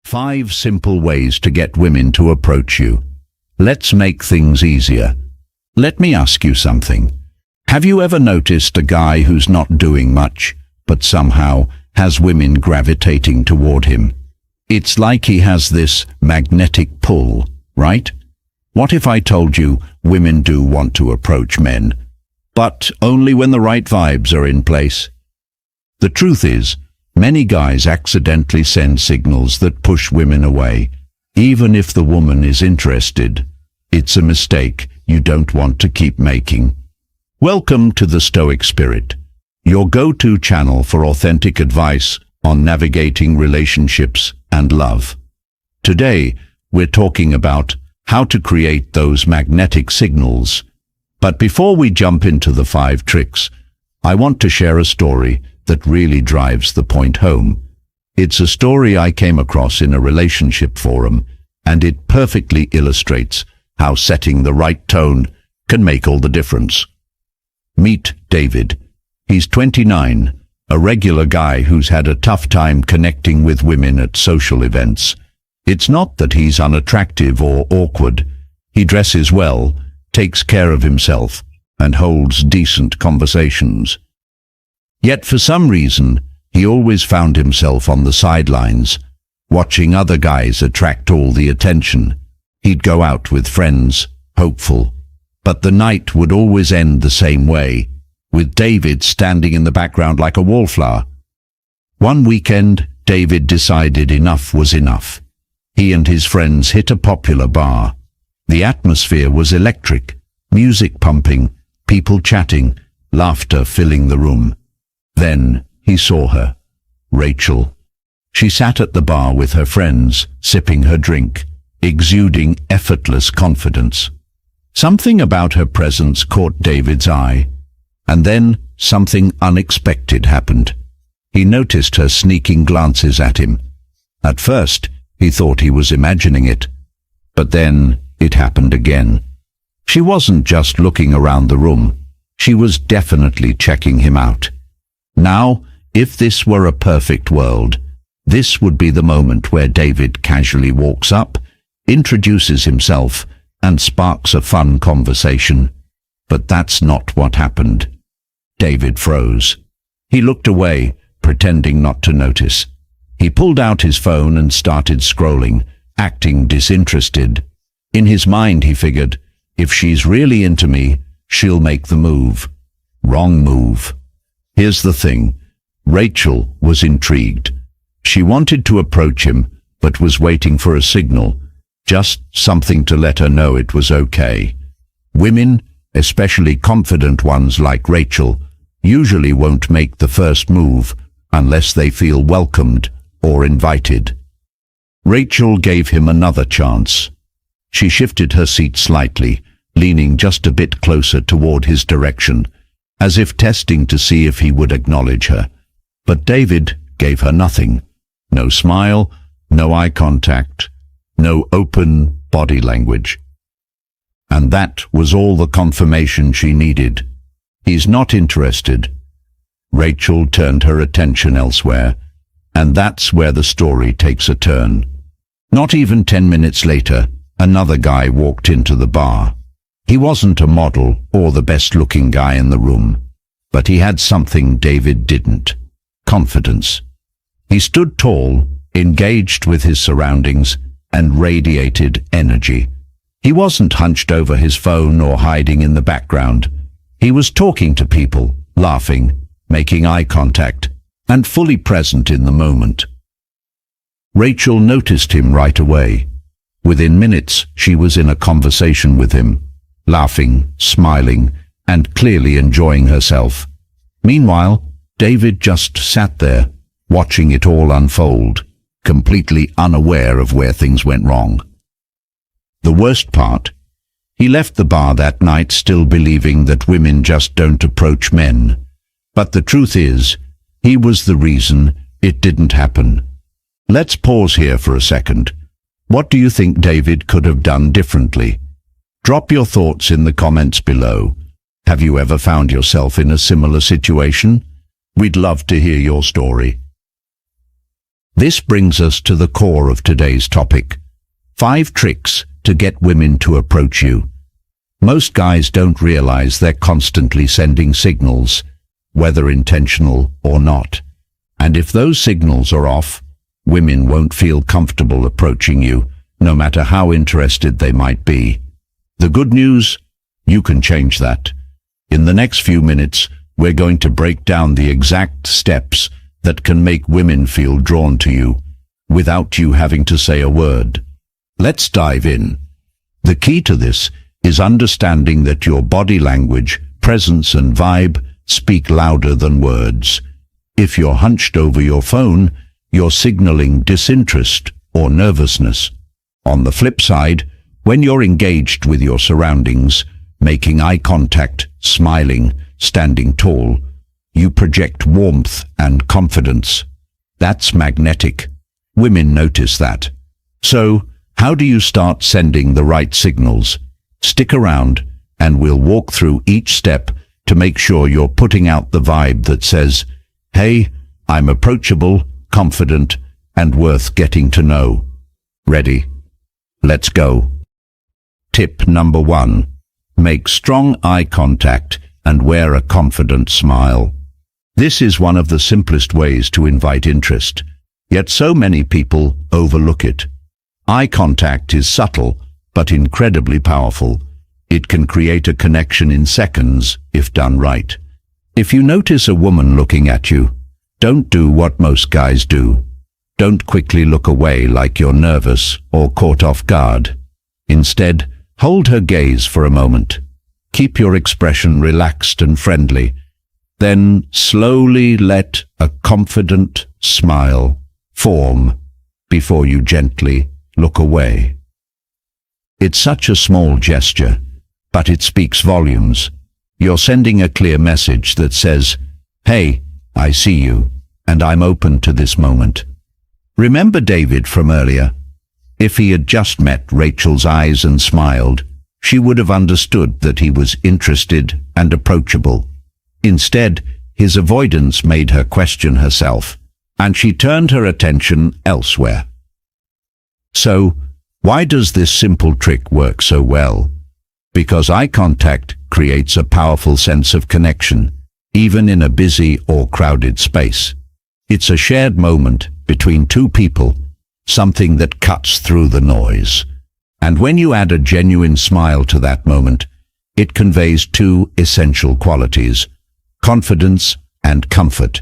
5 simple ways to get women to approach you. Let's make things easier. Let me ask you something. Have you ever noticed a guy who's not doing much, but somehow has women gravitating toward him? It's like he has this magnetic pull, right? What if I told you women do want to approach men, but only when the right vibes are in place? The truth is, many guys accidentally send signals that push women away, even if the woman is interested. It's a mistake you don't want to keep making. Welcome to the Stoic Spirit, your go-to channel for authentic advice on navigating relationships and love. Today, we're talking about how to create those magnetic signals. But before we jump into the 5 tricks, I want to share a story that really drives the point home. It's a story I came across in a relationship forum, and it perfectly illustrates how setting the right tone can make all the difference. Meet David. He's 29, a regular guy who's had a tough time connecting with women at social events. It's not that he's unattractive or awkward. He dresses well, takes care of himself, and holds decent conversations. Yet for some reason, he always found himself on the sidelines, watching other guys attract all the attention. He'd go out with friends, hopeful, but the night would always end the same way, with David standing in the background like a wallflower. One weekend, David decided enough was enough. He and his friends hit a popular bar. The atmosphere was electric, music pumping, people chatting, laughter filling the room. Then he saw her, Rachel. She sat at the bar with her friends, sipping her drink, exuding effortless confidence. Something about her presence caught David's eye, and then something unexpected happened. He noticed her sneaking glances at him. At first, he thought he was imagining it, but then it happened again. She wasn't just looking around the room, she was definitely checking him out. Now, if this were a perfect world, this would be the moment where David casually walks up, introduces himself, and sparks a fun conversation. But that's not what happened. David froze. He looked away, pretending not to notice. He pulled out his phone and started scrolling, acting disinterested. In his mind, he figured, if she's really into me, she'll make the move. Wrong move. Here's the thing. Rachel was intrigued. She wanted to approach him, but was waiting for a signal, just something to let her know it was okay. Women, especially confident ones like Rachel, usually won't make the first move unless they feel welcomed or invited. Rachel gave him another chance. She shifted her seat slightly, leaning just a bit closer toward his direction, as if testing to see if he would acknowledge her. But David gave her nothing. No smile, no eye contact, no open body language. And that was all the confirmation she needed. He's not interested. Rachel turned her attention elsewhere, and that's where the story takes a turn. Not even 10 minutes later, another guy walked into the bar. He wasn't a model or the best-looking guy in the room, but he had something David didn't: confidence. He stood tall, engaged with his surroundings, and radiated energy. He wasn't hunched over his phone or hiding in the background. He was talking to people, laughing, making eye contact, and fully present in the moment. Rachel noticed him right away. Within minutes, she was in a conversation with him, laughing, smiling, and clearly enjoying herself. Meanwhile, David just sat there, watching it all unfold, completely unaware of where things went wrong. The worst part, he left the bar that night still believing that women just don't approach men. But the truth is, he was the reason it didn't happen. Let's pause here for a second. What do you think David could have done differently? Drop your thoughts in the comments below. Have you ever found yourself in a similar situation? We'd love to hear your story. This brings us to the core of today's topic. 5 tricks to get women to approach you. Most guys don't realize they're constantly sending signals, whether intentional or not. And if those signals are off, women won't feel comfortable approaching you, no matter how interested they might be. The good news? You can change that. In the next few minutes, we're going to break down the exact steps that can make women feel drawn to you, without you having to say a word. Let's dive in. The key to this is understanding that your body language, presence and vibe speak louder than words. If you're hunched over your phone, you're signaling disinterest or nervousness. On the flip side, when you're engaged with your surroundings, making eye contact, smiling, standing tall, you project warmth and confidence. That's magnetic. Women notice that. So, how do you start sending the right signals? Stick around, and we'll walk through each step to make sure you're putting out the vibe that says, "Hey, I'm approachable, confident, and worth getting to know." Ready? Let's go. Tip number 1. Make strong eye contact and wear a confident smile. This is one of the simplest ways to invite interest, yet so many people overlook it. Eye contact is subtle, but incredibly powerful. It can create a connection in seconds if done right. If you notice a woman looking at you, don't do what most guys do. Don't quickly look away like you're nervous or caught off guard. Instead, hold her gaze for a moment. Keep your expression relaxed and friendly. Then slowly let a confident smile form before you gently look away. It's such a small gesture, but it speaks volumes. You're sending a clear message that says, "Hey, I see you, and I'm open to this moment." Remember David from earlier? If he had just met Rachel's eyes and smiled, she would have understood that he was interested and approachable. Instead, his avoidance made her question herself, and she turned her attention elsewhere. So, why does this simple trick work so well? Because eye contact creates a powerful sense of connection, even in a busy or crowded space. It's a shared moment between two people, something that cuts through the noise. And when you add a genuine smile to that moment, it conveys 2 essential qualities: confidence and comfort.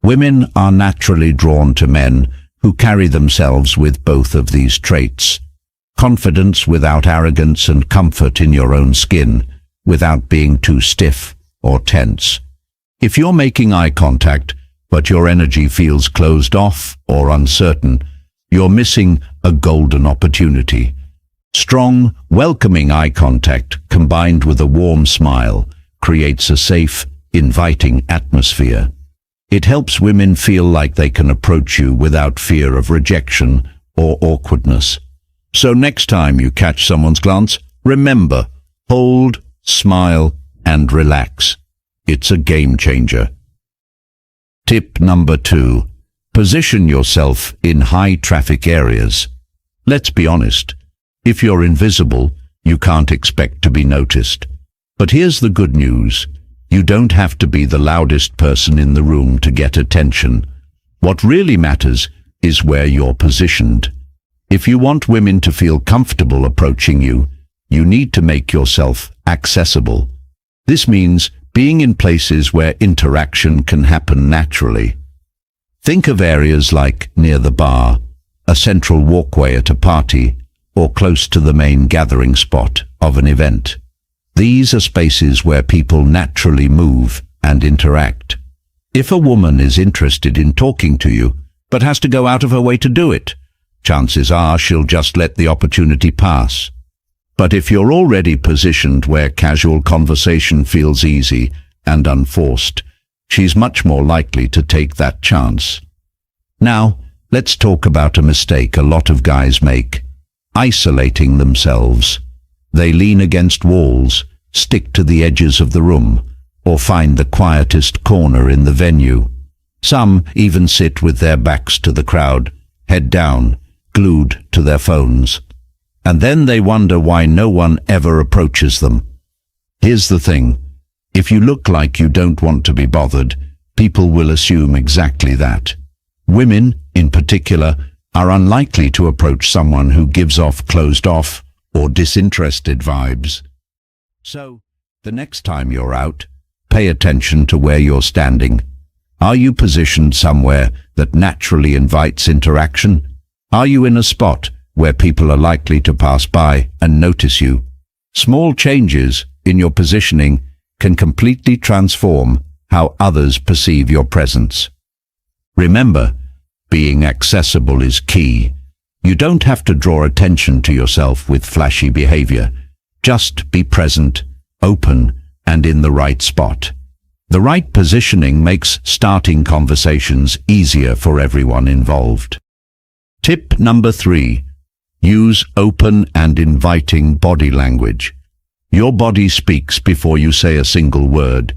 Women are naturally drawn to men who carry themselves with both of these traits. Confidence without arrogance and comfort in your own skin, without being too stiff or tense. If you're making eye contact, but your energy feels closed off or uncertain, you're missing a golden opportunity. Strong, welcoming eye contact combined with a warm smile creates a safe, inviting atmosphere. It helps women feel like they can approach you without fear of rejection or awkwardness. So next time you catch someone's glance, remember, hold, smile, and relax. It's a game changer. Tip number 2. Position yourself in high traffic areas. Let's be honest. If you're invisible, you can't expect to be noticed. But here's the good news. You don't have to be the loudest person in the room to get attention. What really matters is where you're positioned. If you want women to feel comfortable approaching you, you need to make yourself accessible. This means being in places where interaction can happen naturally. Think of areas like near the bar, a central walkway at a party, or close to the main gathering spot of an event. These are spaces where people naturally move and interact. If a woman is interested in talking to you, but has to go out of her way to do it, chances are she'll just let the opportunity pass. But if you're already positioned where casual conversation feels easy and unforced, she's much more likely to take that chance. Now, let's talk about a mistake a lot of guys make: isolating themselves. They lean against walls, stick to the edges of the room, or find the quietest corner in the venue. Some even sit with their backs to the crowd, head down, glued to their phones. And then they wonder why no one ever approaches them. Here's the thing. If you look like you don't want to be bothered, people will assume exactly that. Women, in particular, are unlikely to approach someone who gives off closed off or disinterested vibes. So, the next time you're out, pay attention to where you're standing. Are you positioned somewhere that naturally invites interaction? Are you in a spot where people are likely to pass by and notice you? Small changes in your positioning can completely transform how others perceive your presence. Remember, being accessible is key. You don't have to draw attention to yourself with flashy behavior. Just be present, open, and in the right spot. The right positioning makes starting conversations easier for everyone involved. Tip number 3. Use open and inviting body language. Your body speaks before you say a single word.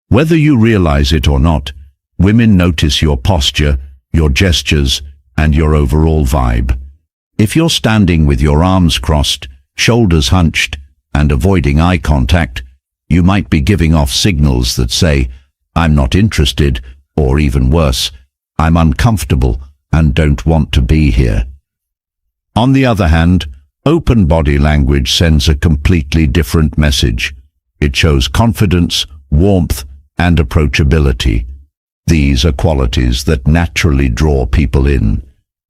Whether you realize it or not, women notice your posture, your gestures, and your overall vibe. If you're standing with your arms crossed, shoulders hunched, and avoiding eye contact, you might be giving off signals that say, "I'm not interested," or even worse, "I'm uncomfortable and don't want to be here." On the other hand, open body language sends a completely different message. It shows confidence, warmth, and approachability. These are qualities that naturally draw people in.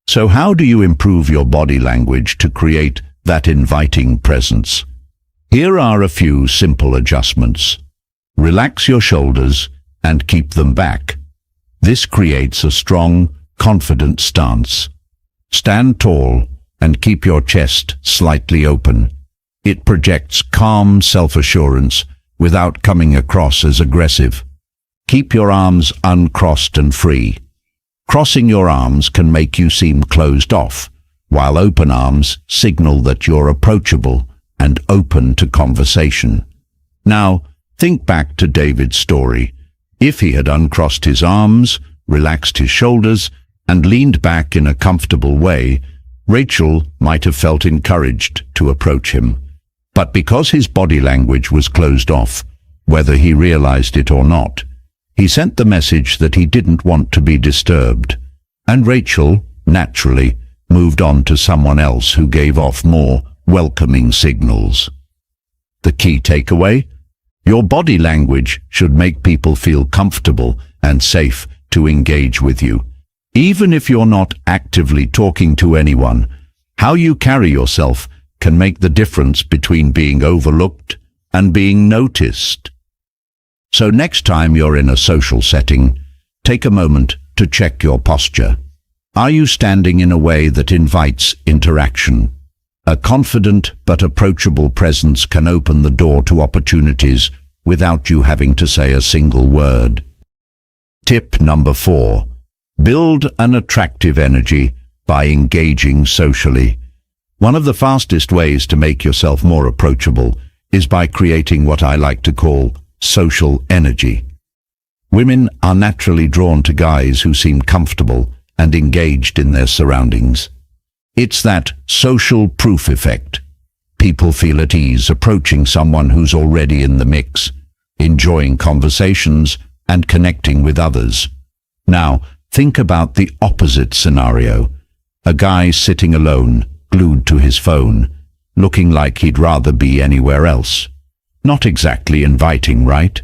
So how do you improve your body language to create that inviting presence? Here are a few simple adjustments. Relax your shoulders and keep them back. This creates a strong, confident stance. Stand tall and keep your chest slightly open. It projects calm self-assurance without coming across as aggressive. Keep your arms uncrossed and free. Crossing your arms can make you seem closed off, while open arms signal that you're approachable and open to conversation. Now, think back to David's story. If he had uncrossed his arms, relaxed his shoulders, and leaned back in a comfortable way, Rachel might have felt encouraged to approach him. But because his body language was closed off, whether he realized it or not, he sent the message that he didn't want to be disturbed. And Rachel, naturally, moved on to someone else who gave off more welcoming signals. The key takeaway? Your body language should make people feel comfortable and safe to engage with you. Even if you're not actively talking to anyone, how you carry yourself can make the difference between being overlooked and being noticed. So next time you're in a social setting, take a moment to check your posture. Are you standing in a way that invites interaction? A confident but approachable presence can open the door to opportunities without you having to say a single word. Tip number 4. Build an attractive energy by engaging socially. One of the fastest ways to make yourself more approachable is by creating what I like to call social energy. Women are naturally drawn to guys who seem comfortable and engaged in their surroundings. It's that social proof effect. People feel at ease approaching someone who's already in the mix, enjoying conversations and connecting with others. Now, think about the opposite scenario. A guy sitting alone, glued to his phone, looking like he'd rather be anywhere else. Not exactly inviting, right?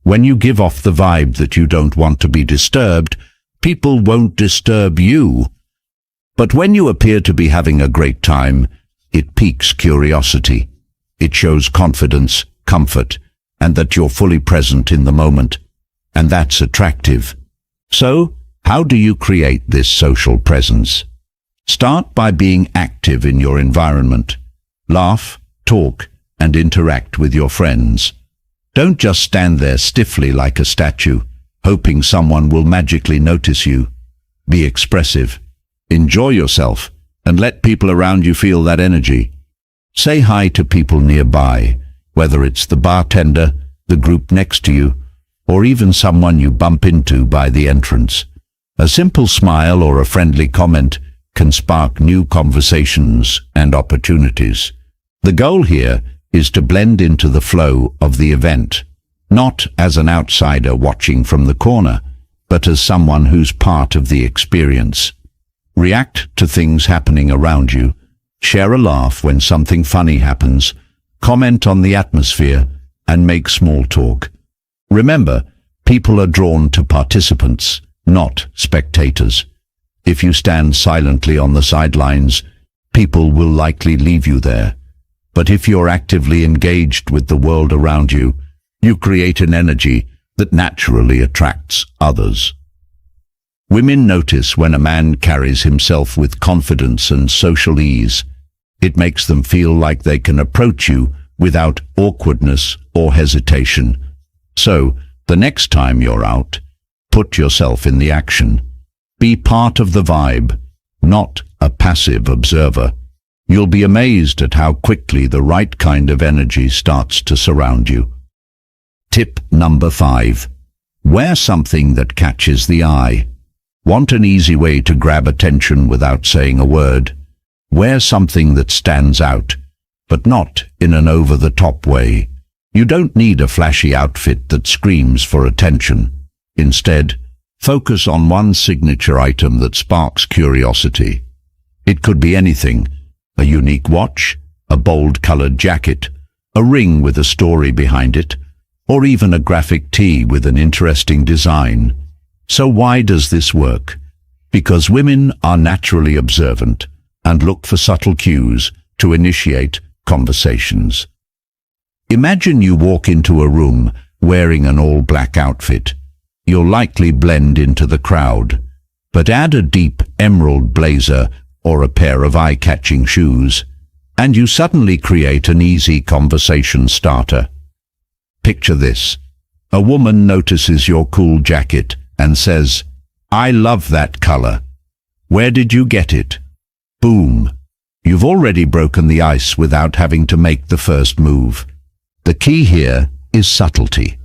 When you give off the vibe that you don't want to be disturbed, people won't disturb you. But when you appear to be having a great time, it piques curiosity. It shows confidence, comfort, and that you're fully present in the moment. And that's attractive. So, how do you create this social presence? Start by being active in your environment. Laugh, talk, and interact with your friends. Don't just stand there stiffly like a statue, hoping someone will magically notice you. Be expressive. Enjoy yourself, and let people around you feel that energy. Say hi to people nearby, whether it's the bartender, the group next to you, or even someone you bump into by the entrance. A simple smile or a friendly comment can spark new conversations and opportunities. The goal here is to blend into the flow of the event, not as an outsider watching from the corner, but as someone who's part of the experience. React to things happening around you, share a laugh when something funny happens, comment on the atmosphere, and make small talk. Remember, people are drawn to participants, not spectators. If you stand silently on the sidelines, people will likely leave you there. But if you're actively engaged with the world around you, you create an energy that naturally attracts others. Women notice when a man carries himself with confidence and social ease. It makes them feel like they can approach you without awkwardness or hesitation. So, the next time you're out, put yourself in the action. Be part of the vibe, not a passive observer. You'll be amazed at how quickly the right kind of energy starts to surround you. Tip number 5. Wear something that catches the eye. Want an easy way to grab attention without saying a word? Wear something that stands out, but not in an over-the-top way. You don't need a flashy outfit that screams for attention. Instead, focus on one signature item that sparks curiosity. It could be anything: a unique watch, a bold-colored jacket, a ring with a story behind it, or even a graphic tee with an interesting design. So why does this work? Because women are naturally observant and look for subtle cues to initiate conversations. Imagine you walk into a room wearing an all-black outfit. You'll likely blend into the crowd, but add a deep emerald blazer or a pair of eye-catching shoes, and you suddenly create an easy conversation starter. Picture this. A woman notices your cool jacket and says, "I love that color. Where did you get it?" Boom. You've already broken the ice without having to make the first move. The key here is subtlety.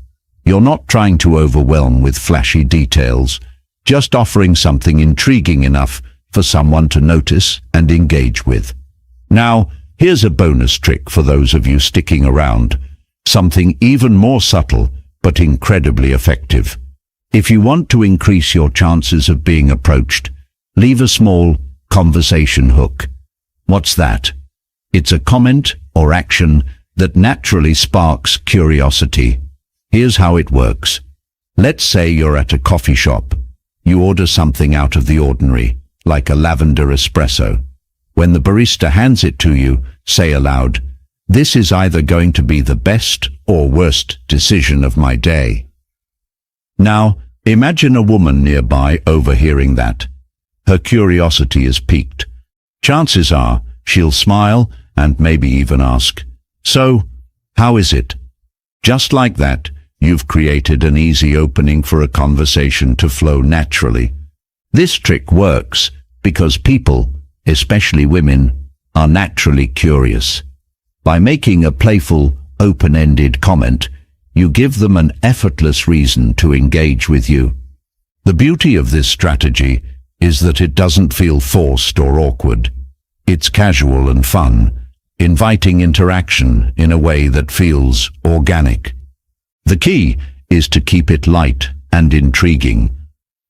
You're not trying to overwhelm with flashy details, just offering something intriguing enough for someone to notice and engage with. Now, here's a bonus trick for those of you sticking around. Something even more subtle, but incredibly effective. If you want to increase your chances of being approached, leave a small conversation hook. What's that? It's a comment or action that naturally sparks curiosity. Here's how it works. Let's say you're at a coffee shop. You order something out of the ordinary, like a lavender espresso. When the barista hands it to you, say aloud, "This is either going to be the best or worst decision of my day." Now, imagine a woman nearby overhearing that. Her curiosity is piqued. Chances are she'll smile and maybe even ask, "So, how is it?" Just like that, you've created an easy opening for a conversation to flow naturally. This trick works because people, especially women, are naturally curious. By making a playful, open-ended comment, you give them an effortless reason to engage with you. The beauty of this strategy is that it doesn't feel forced or awkward. It's casual and fun, inviting interaction in a way that feels organic. The key is to keep it light and intriguing.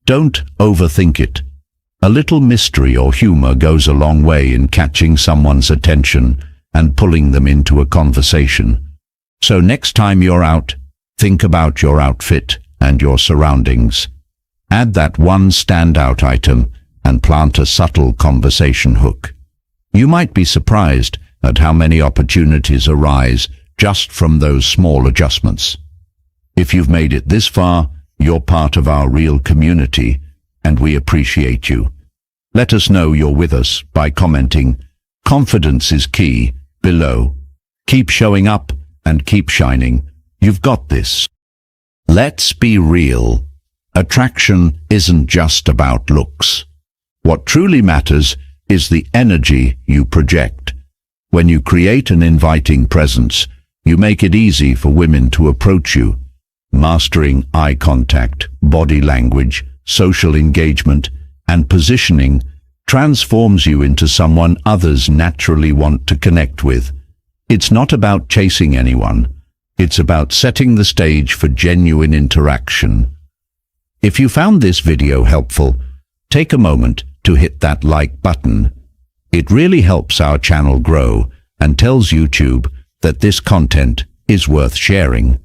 Don't overthink it. A little mystery or humor goes a long way in catching someone's attention and pulling them into a conversation. So next time you're out, think about your outfit and your surroundings. Add that one standout item and plant a subtle conversation hook. You might be surprised at how many opportunities arise just from those small adjustments. If you've made it this far, you're part of our real community, and we appreciate you. Let us know you're with us by commenting "Confidence is key" below. Keep showing up and keep shining. You've got this. Let's be real. Attraction isn't just about looks. What truly matters is the energy you project. When you create an inviting presence, you make it easy for women to approach you. Mastering eye contact, body language, social engagement, and positioning transforms you into someone others naturally want to connect with. It's not about chasing anyone. It's about setting the stage for genuine interaction. If you found this video helpful, take a moment to hit that like button. It really helps our channel grow and tells YouTube that this content is worth sharing.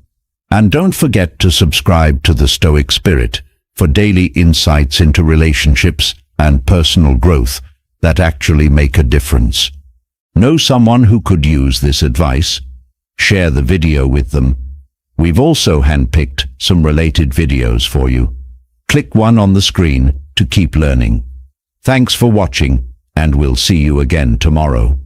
And don't forget to subscribe to the Stoic Spirit for daily insights into relationships and personal growth that actually make a difference. Know someone who could use this advice? Share the video with them. We've also handpicked some related videos for you. Click one on the screen to keep learning. Thanks for watching, and we'll see you again tomorrow.